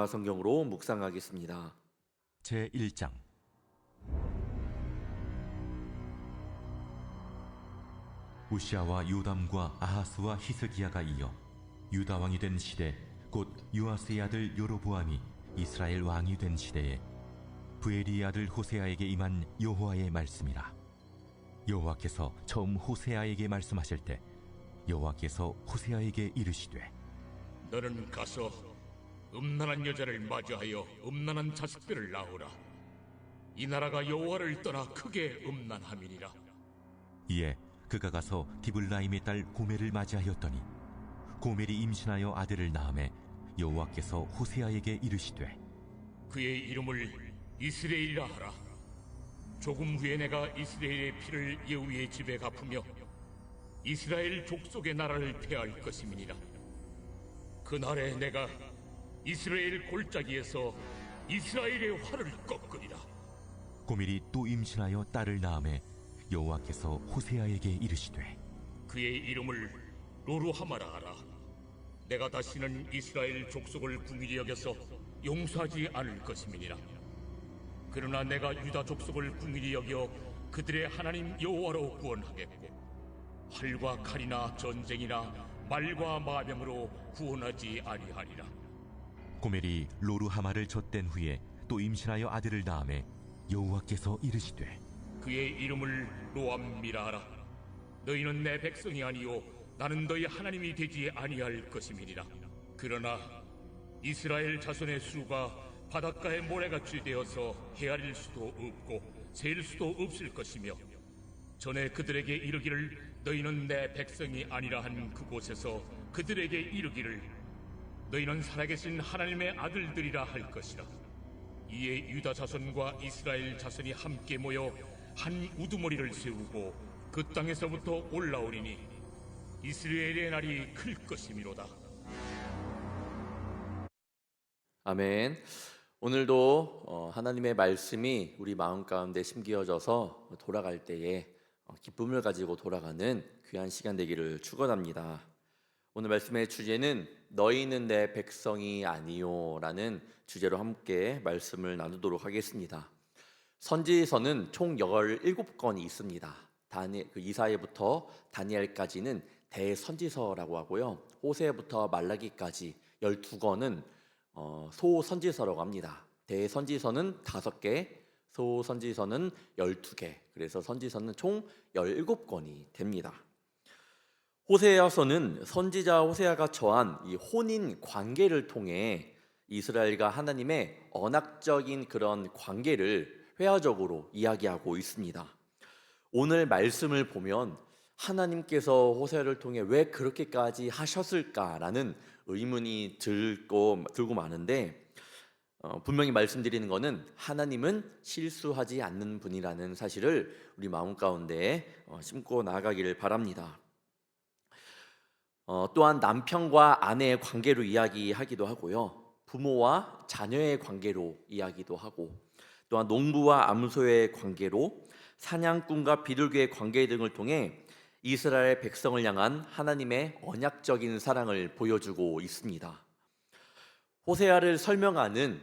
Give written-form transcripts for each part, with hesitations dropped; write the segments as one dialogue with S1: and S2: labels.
S1: 성경으로 묵상하겠습니다.
S2: 제1장. 우시아와 요담과 아하스와 히스기야가 이어 유다 왕이 된 시대, 곧 요아스의 아들 여로보암이 이스라엘 왕이 된 시대에 브에리의 아들 호세아에게 임한 여호와의 말씀이라. 여호와께서 처음 호세아에게 말씀하실 때 여호와께서 호세아에게 이르시되,
S3: 너는 가서 음란한 여자를 맞이하여 음란한 자식들을 낳으라. 이 나라가 여호와를 떠나 크게 음란함이니라.
S2: 이에 그가 가서 디블라임의 딸 고멜을 맞이하였더니 고멜이 임신하여 아들을 낳음에 여호와께서 호세아에게 이르시되,
S3: 그의 이름을 이스라엘이라 하라. 조금 후에 내가 이스라엘의 피를 예후의 집에 갚으며 이스라엘 족속의 나라를 폐할 것임이니라. 그날에 내가 이스라엘 골짜기에서 이스라엘의 활을 꺾으리라.
S2: 고멜이 또 임신하여 딸을 낳음에 여호와께서 호세아에게 이르시되,
S3: 그의 이름을 로루하마라 하라. 내가 다시는 이스라엘 족속을 궁일히 여겨서 용서하지 않을 것임이니라. 그러나 내가 유다 족속을 궁일히 여겨 그들의 하나님 여호와로 구원하겠고 활과 칼이나 전쟁이나 말과 마병으로 구원하지 아니하리라.
S2: 고멜이 로루하마를 젖댄 후에 또 임신하여 아들을 낳음에 여호와께서 이르시되,
S3: 그의 이름을 로암미라 하라. 너희는 내 백성이 아니요 나는 너희 하나님이 되지 아니할 것임이니라. 그러나 이스라엘 자손의 수가 바닷가의 모래같이 되어서 헤아릴 수도 없고 셀 수도 없을 것이며, 전에 그들에게 이르기를 너희는 내 백성이 아니라 한 그곳에서 그들에게 이르기를 너희는 살아계신 하나님의 아들들이라 할 것이라. 이에 유다 자손과 이스라엘 자손이 함께 모여 한 우두머리를 세우고 그 땅에서부터 올라오리니 이스라엘의 날이 클 것이미로다.
S1: 아멘. 오늘도 하나님의 말씀이 우리 마음 가운데 심기어져서 돌아갈 때에 기쁨을 가지고 돌아가는 귀한 시간 되기를 축원합니다. 오늘 말씀의 주제는 너희는 내 백성이 아니요 라는 주제로 함께 말씀을 나누도록 하겠습니다. 선지서는 총 17권이 있습니다. 이사야부터 다니엘까지는 대선지서라고 하고요. 호세부터 말라기까지 12권은 소선지서라고 합니다. 대선지서는 5개, 소선지서는 12개. 그래서 선지서는 총 17권이 됩니다. 호세아서는 선지자 호세아가 처한 이 혼인 관계를 통해 이스라엘과 하나님의 언약적인 그런 관계를 회화적으로 이야기하고 있습니다. 오늘 말씀을 보면 하나님께서 호세아를 통해 왜 그렇게까지 하셨을까라는 의문이 들고 마는데, 분명히 말씀드리는 것은 하나님은 실수하지 않는 분이라는 사실을 우리 마음 가운데 심고 나아가기를 바랍니다. 또한 남편과 아내의 관계로 이야기하기도 하고요, 부모와 자녀의 관계로 이야기도 하고, 또한 농부와 암소의 관계로, 사냥꾼과 비둘기의 관계 등을 통해 이스라엘 백성을 향한 하나님의 언약적인 사랑을 보여주고 있습니다. 호세아를 설명하는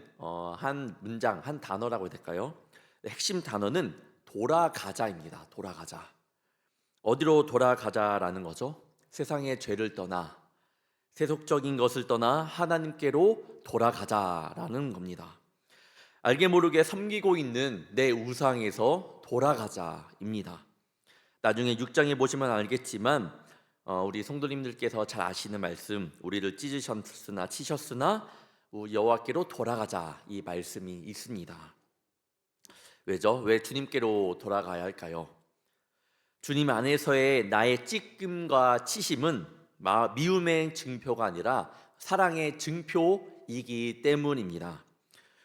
S1: 한 문장, 한 단어라고 해야 될까요? 핵심 단어는 돌아가자입니다. 돌아가자. 어디로 돌아가자라는 거죠? 세상의 죄를 떠나, 세속적인 것을 떠나 하나님께로 돌아가자라는 겁니다. 알게 모르게 섬기고 있는 내 우상에서 돌아가자입니다. 나중에 6장에 보시면 알겠지만 우리 성도님들께서 잘 아시는 말씀, 우리를 찢으셨으나 치셨으나 여호와께로 돌아가자, 이 말씀이 있습니다. 왜죠? 왜 주님께로 돌아가야 할까요? 주님 안에서의 나의 찢김과 치심은 미움의 증표가 아니라 사랑의 증표이기 때문입니다.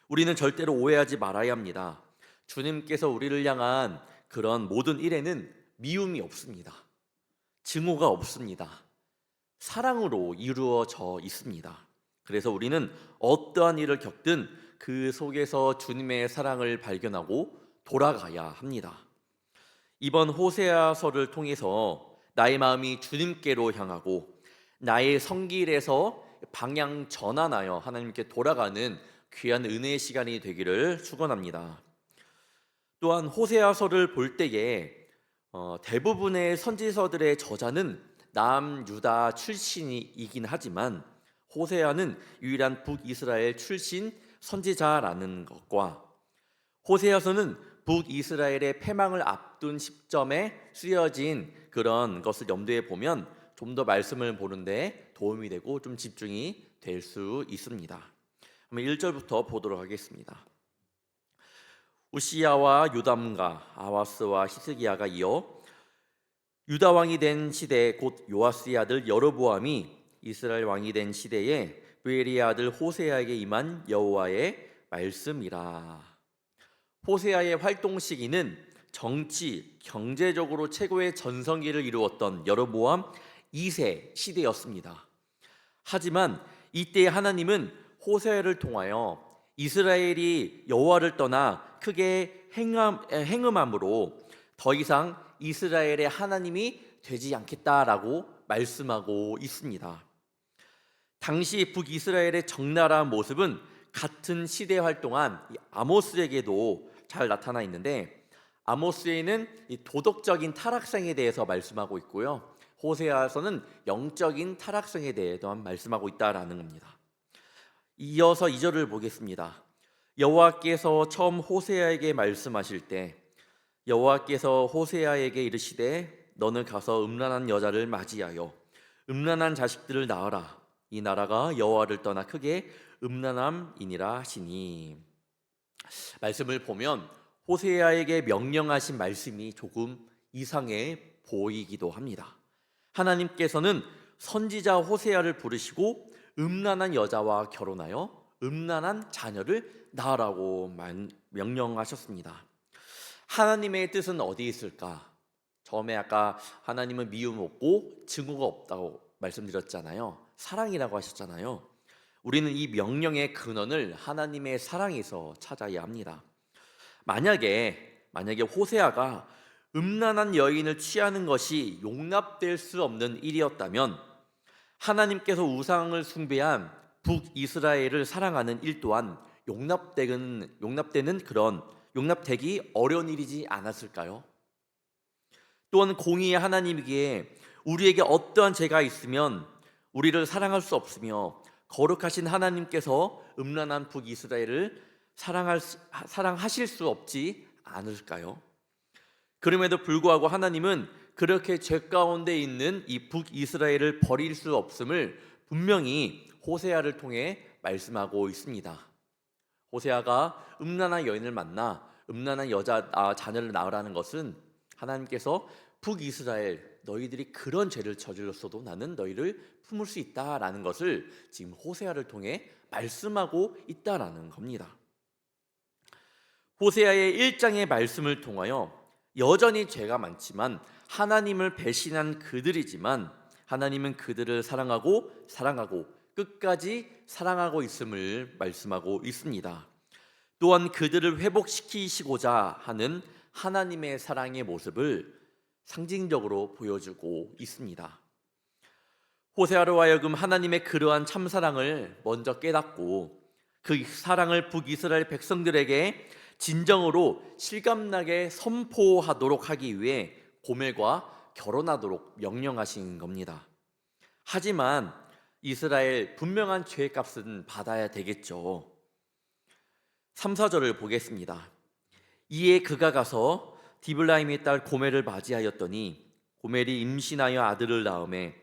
S1: 우리는 절대로 오해하지 말아야 합니다. 주님께서 우리를 향한 그런 모든 일에는 미움이 없습니다. 증오가 없습니다. 사랑으로 이루어져 있습니다. 그래서 우리는 어떠한 일을 겪든 그 속에서 주님의 사랑을 발견하고 돌아가야 합니다. 이번 호세아서를 통해서 나의 마음이 주님께로 향하고 나의 성길에서 방향 전환하여 하나님께 돌아가는 귀한 은혜의 시간이 되기를 축원합니다. 또한 호세아서를 볼 때에 대부분의 선지서들의 저자는 남유다 출신이긴 하지만 호세아는 유일한 북이스라엘 출신 선지자라는 것과 호세아서는 북이스라엘의 패망을 앞둔 시점에 쓰여진 그런 것을 염두에 보면 좀 더 말씀을 보는데 도움이 되고 좀 집중이 될 수 있습니다. 그럼 1절부터 보도록 하겠습니다. 우시야와 요담과 아하스와 히스기야가 이어 유다 왕이 된 시대 곧 요아스의 아들 여로보암이 이스라엘 왕이 된 시대에 브엘리의 아들 호세아에게 임한 여호와의 말씀이라. 호세아의 활동 시기는 정치, 경제적으로 최고의 전성기를 이루었던 여로보암 2세 시대였습니다. 하지만 이때 하나님은 호세아를 통하여 이스라엘이 여호와를 떠나 크게 행음함으로 더 이상 이스라엘의 하나님이 되지 않겠다라고 말씀하고 있습니다. 당시 북이스라엘의 적나라한 모습은 같은 시대에 활동한 아모스에게도 잘 나타나 있는데, 아모스에는 이 도덕적인 타락성에 대해서 말씀하고 있고요, 호세아서는 영적인 타락성에 대해서 말씀하고 있다라는 겁니다. 이어서 2절을 보겠습니다. 여호와께서 처음 호세아에게 말씀하실 때 여호와께서 호세아에게 이르시되 너는 가서 음란한 여자를 맞이하여 음란한 자식들을 낳으라. 이 나라가 여호와를 떠나 크게 음란함이니라 하시니. 말씀을 보면 호세아에게 명령하신 말씀이 조금 이상해 보이기도 합니다. 하나님께서는 선지자 호세아를 부르시고 음란한 여자와 결혼하여 음란한 자녀를 낳으라고 명령하셨습니다. 하나님의 뜻은 어디 있을까? 처음에 아까 하나님은 미움 없고 증오가 없다고 말씀드렸잖아요. 사랑이라고 하셨잖아요. 우리는 이 명령의 근원을 하나님의 사랑에서 찾아야 합니다. 만약에 호세아가 음란한 여인을 취하는 것이 용납될 수 없는 일이었다면 하나님께서 우상을 숭배한 북이스라엘을 사랑하는 일 또한 용납되기 어려운 일이지 않았을까요? 또한 공의의 하나님이기에 우리에게 어떠한 죄가 있으면 우리를 사랑할 수 없으며 거룩하신 하나님께서 음란한 북이스라엘을 사랑하실 수 없지 않을까요? 그럼에도 불구하고 하나님은 그렇게 죄 가운데 있는 이 북이스라엘을 버릴 수 없음을 분명히 호세아를 통해 말씀하고 있습니다. 호세아가 음란한 여인을 만나 음란한 자녀를 낳으라는 것은 하나님께서 북이스라엘 너희들이 그런 죄를 저질렀어도 나는 너희를 품을 수 있다라는 것을 지금 호세아를 통해 말씀하고 있다라는 겁니다. 호세아의 1장의 말씀을 통하여 여전히 죄가 많지만 하나님을 배신한 그들이지만 하나님은 그들을 사랑하고 끝까지 사랑하고 있음을 말씀하고 있습니다. 또한 그들을 회복시키시고자 하는 하나님의 사랑의 모습을 상징적으로 보여주고 있습니다. 호세아로 하여금 하나님의 그러한 참사랑을 먼저 깨닫고 그 사랑을 북이스라엘 백성들에게 진정으로 실감나게 선포하도록 하기 위해 고멜과 결혼하도록 명령하신 겁니다. 하지만 이스라엘 분명한 죄의 값은 받아야 되겠죠. 3, 4절을 보겠습니다. 이에 그가 가서 디블라임의 딸 고멜을 맞이하였더니 고멜이 임신하여 아들을 낳음에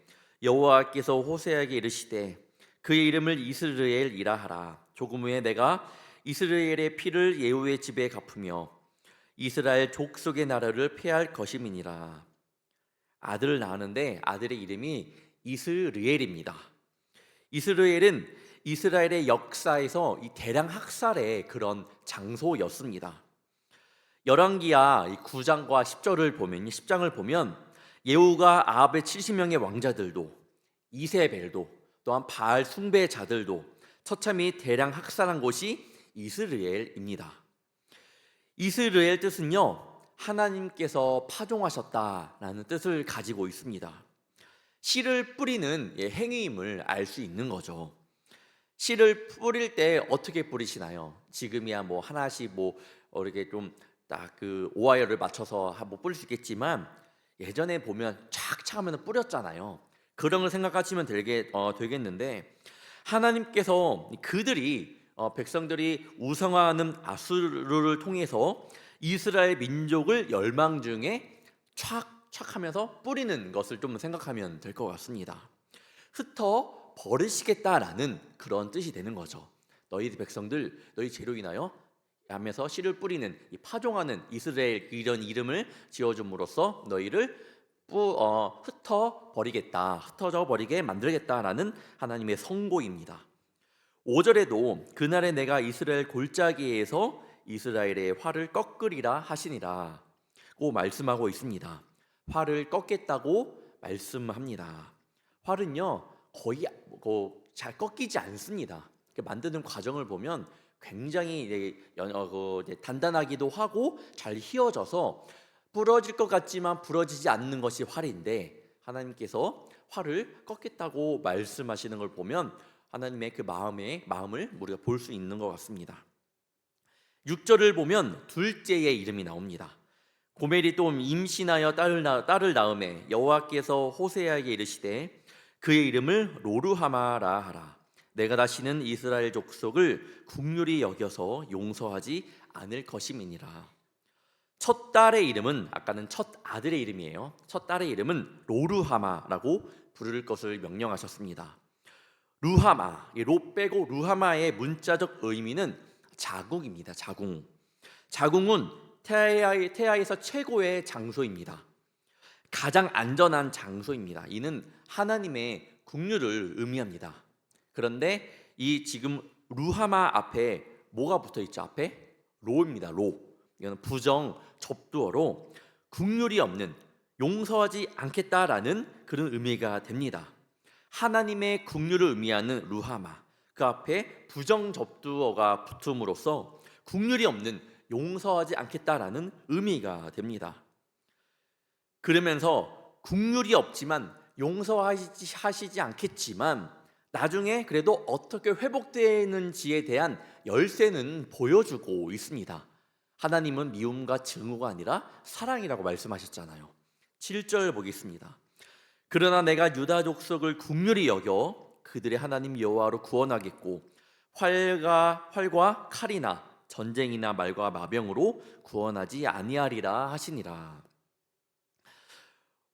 S1: 여호와께서 호세아에게 이르시되 그의 이름을 이스르엘이라 하라. 조금 후에 내가 이스라엘의 피를 예후의 집에 갚으며 이스라엘 족속의 나라를 폐할 것임이니라. 아들을 낳았는데 아들의 이름이 이스르엘입니다. 이스라엘은 이스라엘의 역사에서 이 대량 학살의 그런 장소였습니다. 열왕기야 9장과 10장을 보면 예후가 아합의 70명의 왕자들도 이세벨도 또한 바알 숭배자들도 처참히 대량 학살한 곳이 이스라엘입니다. 이스라엘 뜻은요, 하나님께서 파종하셨다라는 뜻을 가지고 있습니다. 씨를 뿌리는 행위임을 알 수 있는 거죠. 씨를 뿌릴 때 어떻게 뿌리시나요? 지금이야 뭐 하나씩 뭐 이렇게 좀 딱 그 오하이어를 맞춰서 뭐 뿌릴 수 있겠지만 예전에 보면 착착 하면 뿌렸잖아요. 그런 걸 생각하시면 되겠는데 하나님께서 그들이 백성들이 우상화하는 아수르를 통해서 이스라엘 민족을 멸망 중에 착착 하면서 뿌리는 것을 좀 생각하면 될 것 같습니다. 흩어 버리시겠다라는 그런 뜻이 되는 거죠. 너희 백성들 너희 재료이나요? 하면서 씨를 뿌리는 이 파종하는 이스라엘 이런 이름을 지어줌으로써 너희를 흩어 버리겠다, 흩어져 버리게 만들겠다라는 하나님의 선고입니다. 5절에도 그날에 내가 이스라엘 골짜기에서 이스라엘의 활을 꺾으리라 하시니라 고 말씀하고 있습니다. 활을 꺾겠다고 말씀합니다. 활은요 거의 잘 꺾이지 않습니다. 만드는 과정을 보면 굉장히 단단하기도 하고 잘 휘어져서 부러질 것 같지만 부러지지 않는 것이 활인데 하나님께서 활을 꺾겠다고 말씀하시는 걸 보면 하나님의 그 마음을 우리가 볼 수 있는 것 같습니다. 6절을 보면 둘째의 이름이 나옵니다. 고멜이 또 임신하여 딸을 낳음에 여호와께서 호세아에게 이르시되 그의 이름을 로루하마라 하라. 내가 다시는 이스라엘 족속을 긍휼히 여겨서 용서하지 않을 것임이니라. 첫 딸의 이름은 아까는 첫 아들의 이름이에요. 첫 딸의 이름은 로루하마라고 부를 것을 명령하셨습니다. 루하마, 로 빼고 루하마의 문자적 의미는 자궁입니다. 자궁은 태아에서 최고의 장소입니다. 가장 안전한 장소입니다. 이는 하나님의 긍휼을 의미합니다. 그런데 이 지금 루하마 앞에 뭐가 붙어 있죠? 앞에 로입니다. 로. 이거는 부정 접두어로 긍휼이 없는, 용서하지 않겠다라는 그런 의미가 됩니다. 하나님의 긍휼을 의미하는 루하마, 그 앞에 부정 접두어가 붙음으로써 긍휼이 없는, 용서하지 않겠다라는 의미가 됩니다. 그러면서 긍휼이 없지만 용서하시지 않겠지만 나중에 그래도 어떻게 회복되는지에 대한 열쇠는 보여주고 있습니다. 하나님은 미움과 증오가 아니라 사랑이라고 말씀하셨잖아요. 7절 보겠습니다. 그러나 내가 유다 족속을 긍휼히 여겨 그들의 하나님 여호와로 구원하겠고 활과 칼이나 전쟁이나 말과 마병으로 구원하지 아니하리라 하시니라.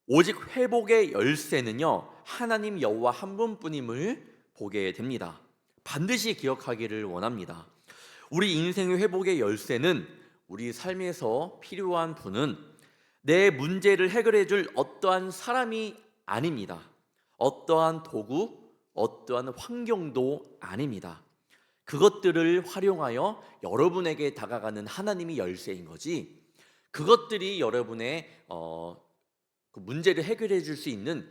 S1: 오직 회복의 열쇠는요 하나님 여호와 한 분뿐임을 보게 됩니다. 반드시 기억하기를 원합니다. 우리 인생의 회복의 열쇠는 우리 삶에서 필요한 분은 내 문제를 해결해 줄 어떠한 사람이 아닙니다. 어떠한 도구, 어떠한 환경도 아닙니다. 그것들을 활용하여 여러분에게 다가가는 하나님이 열쇠인 거지, 그것들이 여러분의 그 문제를 해결해 줄 수 있는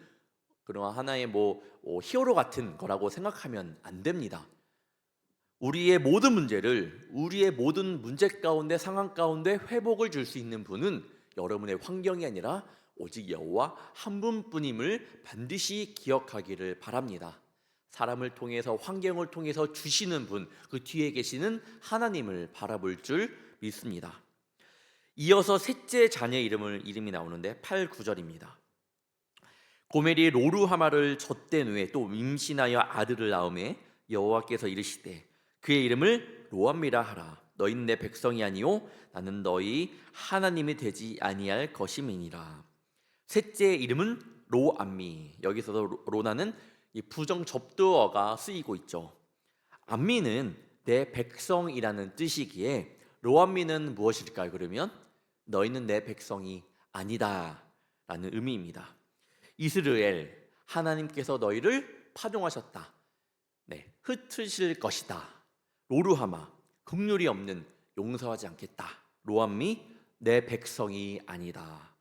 S1: 그런 하나의 히어로 같은 거라고 생각하면 안 됩니다. 우리의 모든 문제 가운데, 상황 가운데 회복을 줄 수 있는 분은 여러분의 환경이 아니라 오직 여호와 한 분뿐임을 반드시 기억하기를 바랍니다. 사람을 통해서, 환경을 통해서 주시는 분, 그 뒤에 계시는 하나님을 바라볼 줄 믿습니다. 이어서 셋째 자녀의 이름이 나오는데 8, 9절입니다. 고멜이 로루하마를 젖된 후에 또 임신하여 아들을 낳음에 여호와께서 이르시되 그의 이름을 로암미라 하라. 너희는 내 백성이 아니요 나는 너희 하나님이 되지 아니할 것임이니라. 셋째 이름은 로암미. 여기서도 로나는 이 부정 접두어가 쓰이고 있죠. 암미는 내 백성이라는 뜻이기에 로암미는 무엇일까요? 그러면 너희는 내 백성이 아니다 라는 의미입니다. 이스라엘, 하나님께서 너희를 파종하셨다. 흩으실 것이다. 로루하마, 긍휼이 없는, 용서하지 않겠다. 로암미, 내 백성이 아니다.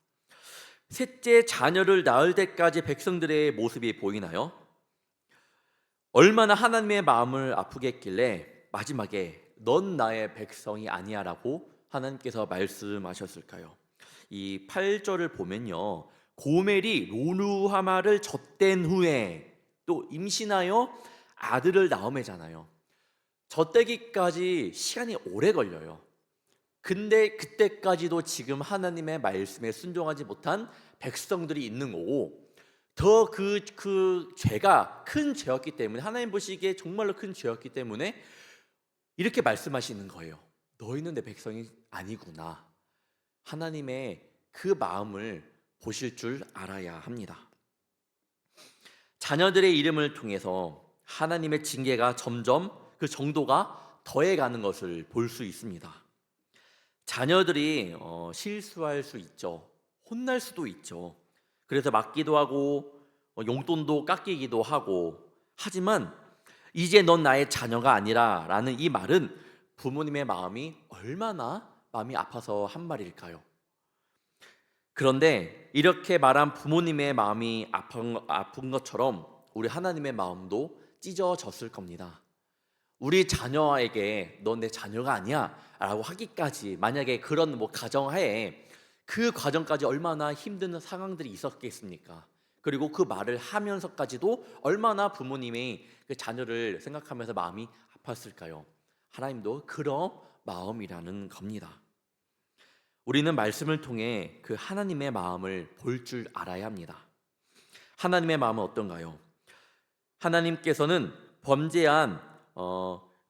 S1: 셋째 자녀를 낳을 때까지 백성들의 모습이 보이나요? 얼마나 하나님의 마음을 아프게 했길래 마지막에 넌 나의 백성이 아니야 라고 하나님께서 말씀하셨을까요? 이 8절을 보면요 고멜이 로루하마를 젖댄 후에 또 임신하여 아들을 낳으매잖아요. 젖대기까지 시간이 오래 걸려요. 근데 그때까지도 지금 하나님의 말씀에 순종하지 못한 백성들이 있는 거고, 더 그 죄가 큰 죄였기 때문에, 하나님 보시기에 정말로 큰 죄였기 때문에 이렇게 말씀하시는 거예요. 너희는 내 백성이 아니구나. 하나님의 그 마음을 보실 줄 알아야 합니다. 자녀들의 이름을 통해서 하나님의 징계가 점점 그 정도가 더해가는 것을 볼 수 있습니다. 자녀들이 실수할 수 있죠. 혼날 수도 있죠. 그래서 맞기도 하고 용돈도 깎이기도 하고, 하지만 이제 넌 나의 자녀가 아니라 라는 이 말은 부모님의 마음이 얼마나 마음이 아파서 한 말일까요? 그런데 이렇게 말한 부모님의 마음이 아픈 것처럼 우리 하나님의 마음도 찢어졌을 겁니다. 우리 자녀에게 넌 내 자녀가 아니야 라고 하기까지, 만약에 그런 가정하에 그 과정까지 얼마나 힘든 상황들이 있었겠습니까? 그리고 그 말을 하면서까지도 얼마나 부모님이 그 자녀를 생각하면서 마음이 아팠을까요? 하나님도 그런 마음이라는 겁니다. 우리는 말씀을 통해 그 하나님의 마음을 볼 줄 알아야 합니다. 하나님의 마음은 어떤가요? 하나님께서는 범죄한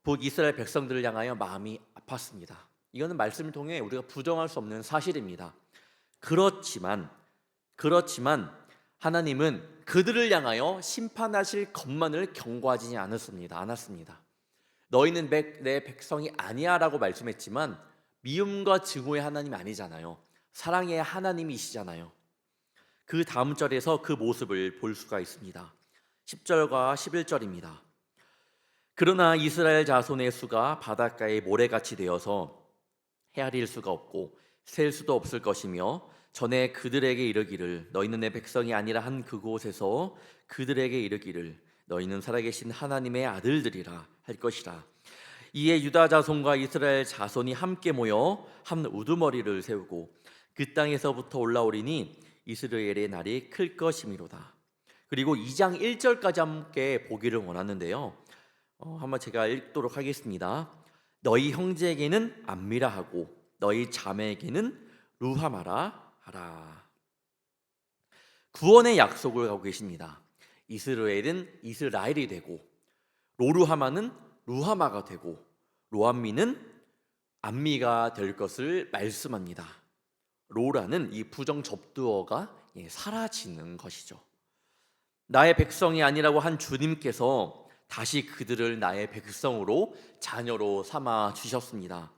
S1: 북이스라엘 백성들을 향하여 마음이 아팠습니다. 이거는 말씀을 통해 우리가 부정할 수 없는 사실입니다. 그렇지만 하나님은 그들을 향하여 심판하실 것만을 경고하지 않았습니다. 너희는 내 백성이 아니야 라고 말씀했지만 미움과 증오의 하나님이 아니잖아요. 사랑의 하나님이시잖아요. 그 다음 절에서 그 모습을 볼 수가 있습니다. 10절과 11절입니다. 그러나 이스라엘 자손의 수가 바닷가의 모래같이 되어서 헤아릴 수가 없고 셀 수도 없을 것이며, 전에 그들에게 이르기를 너희는 내 백성이 아니라 한 그곳에서 그들에게 이르기를 너희는 살아계신 하나님의 아들들이라 할 것이라. 이에 유다 자손과 이스라엘 자손이 함께 모여 한 우두머리를 세우고 그 땅에서부터 올라오리니 이스라엘의 날이 클 것이미로다. 그리고 2장 1절까지 함께 보기를 원하는데요, 한번 제가 읽도록 하겠습니다. 너희 형제에게는 암미라 하고 너희 자매에게는 루하마라 하라. 구원의 약속을 하고 계십니다. 이스라엘은 이스라엘이 되고, 로루하마는 루하마가 되고, 로암미는 암미가 될 것을 말씀합니다. 로라는 이 부정 접두어가 사라지는 것이죠. 나의 백성이 아니라고 한 주님께서 다시 그들을 나의 백성으로, 자녀로 삼아 주셨습니다.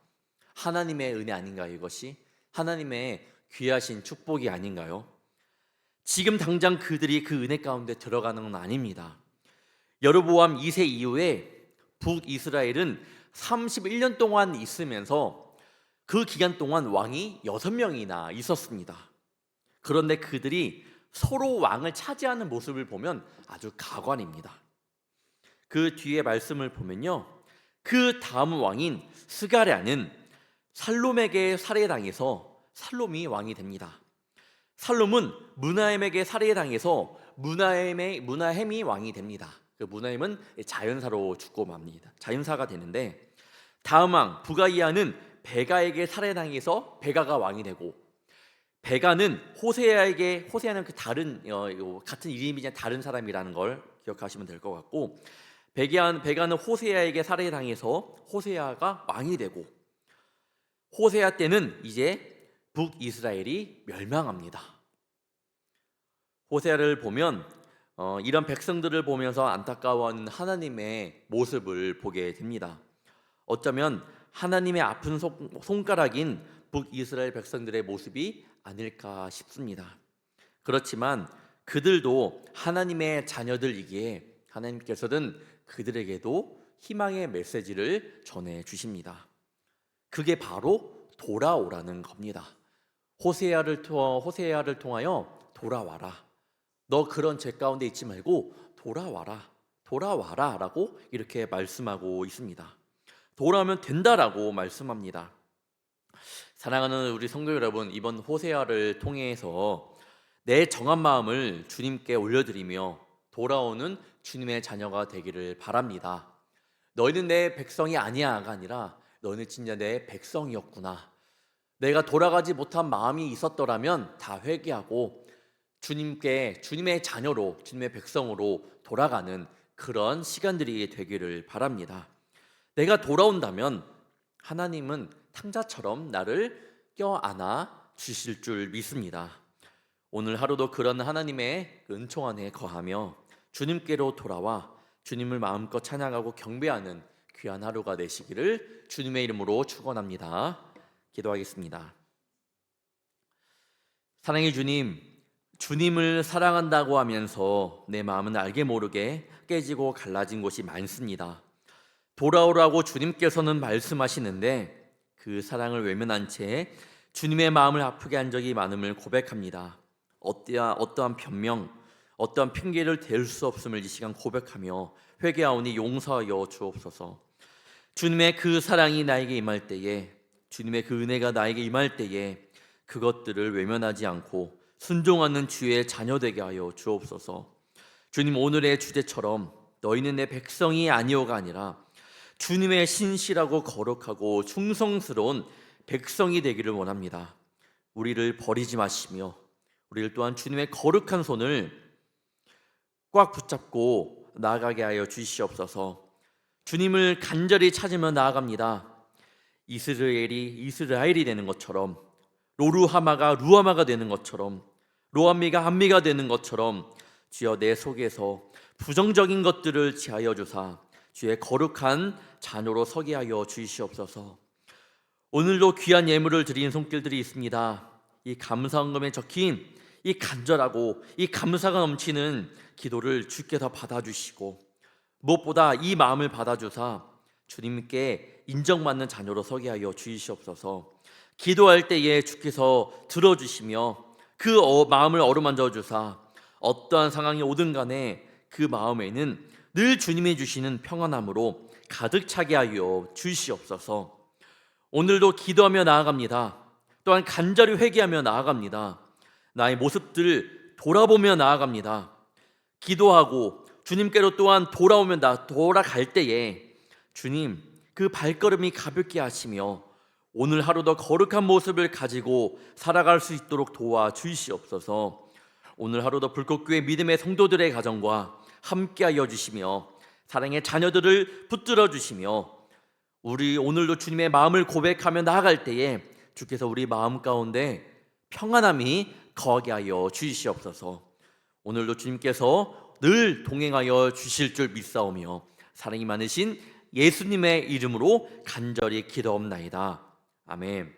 S1: 하나님의 은혜 아닌가요? 이것이 하나님의 귀하신 축복이 아닌가요? 지금 당장 그들이 그 은혜 가운데 들어가는 건 아닙니다. 여로보암 2세 이후에 북이스라엘은 31년 동안 있으면서 그 기간 동안 왕이 6명이나 있었습니다. 그런데 그들이 서로 왕을 차지하는 모습을 보면 아주 가관입니다. 그 뒤에 말씀을 보면요, 그 다음 왕인 스가랴는 살롬에게 살해당해서 살롬이 왕이 됩니다. 살롬은 므나헴에게 살해당해서 므나헴이 왕이 됩니다. 그 므나헴은 자연사로 죽고 맙니다. 자연사가 되는데, 다음 왕 부가이아는 베가에게 살해당해서 베가가 왕이 되고, 베가는 호세아는 그 다른 같은 이름이지만 다른 사람이라는 걸 기억하시면 될 것 같고, 베가는 호세아에게 살해당해서 호세아가 왕이 되고, 호세아 때는 이제 북이스라엘이 멸망합니다. 호세아를 보면 이런 백성들을 보면서 안타까워하는 하나님의 모습을 보게 됩니다. 어쩌면 하나님의 아픈 손가락인 북이스라엘 백성들의 모습이 아닐까 싶습니다. 그렇지만 그들도 하나님의 자녀들이기에 하나님께서는 그들에게도 희망의 메시지를 전해 주십니다. 그게 바로 돌아오라는 겁니다. 호세아를 통하여 돌아와라. 너 그런 죄 가운데 있지 말고 돌아와라 라고 이렇게 말씀하고 있습니다. 돌아오면 된다라고 말씀합니다. 사랑하는 우리 성도 여러분, 이번 호세아를 통해서 내 정한 마음을 주님께 올려드리며 돌아오는 주님의 자녀가 되기를 바랍니다. 너희는 내 백성이 아니야가 아니라 너희는 진짜 내 백성이었구나. 내가 돌아가지 못한 마음이 있었더라면 다 회개하고 주님께, 주님의 자녀로, 주님의 백성으로 돌아가는 그런 시간들이 되기를 바랍니다. 내가 돌아온다면 하나님은 탕자처럼 나를 껴안아 주실 줄 믿습니다. 오늘 하루도 그런 하나님의 은총 안에 거하며 주님께로 돌아와 주님을 마음껏 찬양하고 경배하는 귀한 하루가 되시기를 주님의 이름으로 축원합니다. 기도하겠습니다. 사랑의 주님, 주님을 사랑한다고 하면서 내 마음은 알게 모르게 깨지고 갈라진 곳이 많습니다. 돌아오라고 주님께서는 말씀하시는데 그 사랑을 외면한 채 주님의 마음을 아프게 한 적이 많음을 고백합니다. 어떠한 변명, 어떠한 핑계를 댈 수 없음을 이 시간 고백하며 회개하오니 용서하여 주옵소서. 주님의 그 사랑이 나에게 임할 때에, 주님의 그 은혜가 나에게 임할 때에 그것들을 외면하지 않고 순종하는 주의 자녀 되게 하여 주옵소서. 주님, 오늘의 주제처럼 너희는 내 백성이 아니오가 아니라 주님의 신실하고 거룩하고 충성스러운 백성이 되기를 원합니다. 우리를 버리지 마시며 우리를 또한 주님의 거룩한 손을 꽉 붙잡고 나아가게 하여 주시옵소서. 주님을 간절히 찾으며 나아갑니다. 이스라엘이 되는 것처럼, 로루하마가 루하마가 되는 것처럼, 로암미가 암미가 되는 것처럼 주여 내 속에서 부정적인 것들을 제하여 주사 주의 거룩한 자녀로 서게 하여 주시옵소서. 오늘도 귀한 예물을 드린 손길들이 있습니다. 이 감사헌금에 적힌 이 간절하고 이 감사가 넘치는 기도를 주께서 받아주시고 무엇보다 이 마음을 받아주사 주님께 인정받는 자녀로 서게 하여 주시옵소서. 기도할 때에 주께서 들어주시며 그 마음을 어루만져 주사 어떠한 상황이 오든 간에 그 마음에는 늘 주님이 주시는 평안함으로 가득 차게 하여 주시옵소서. 오늘도 기도하며 나아갑니다. 또한 간절히 회개하며 나아갑니다. 나의 모습들 돌아보며 나아갑니다. 기도하고 주님께로 또한 돌아갈 때에 주님 그 발걸음이 가볍게 하시며 오늘 하루도 거룩한 모습을 가지고 살아갈 수 있도록 도와주시옵소서. 오늘 하루도 불꽃교회 믿음의 성도들의 가정과 함께하여 주시며 사랑의 자녀들을 붙들어 주시며 우리 오늘도 주님의 마음을 고백하며 나아갈 때에 주께서 우리 마음 가운데 평안함이 거하게 하여 주시옵소서. 오늘도 주님께서 늘 동행하여 주실 줄 믿사오며 사랑이 많으신 예수님의 이름으로 간절히 기도옵나이다. 아멘.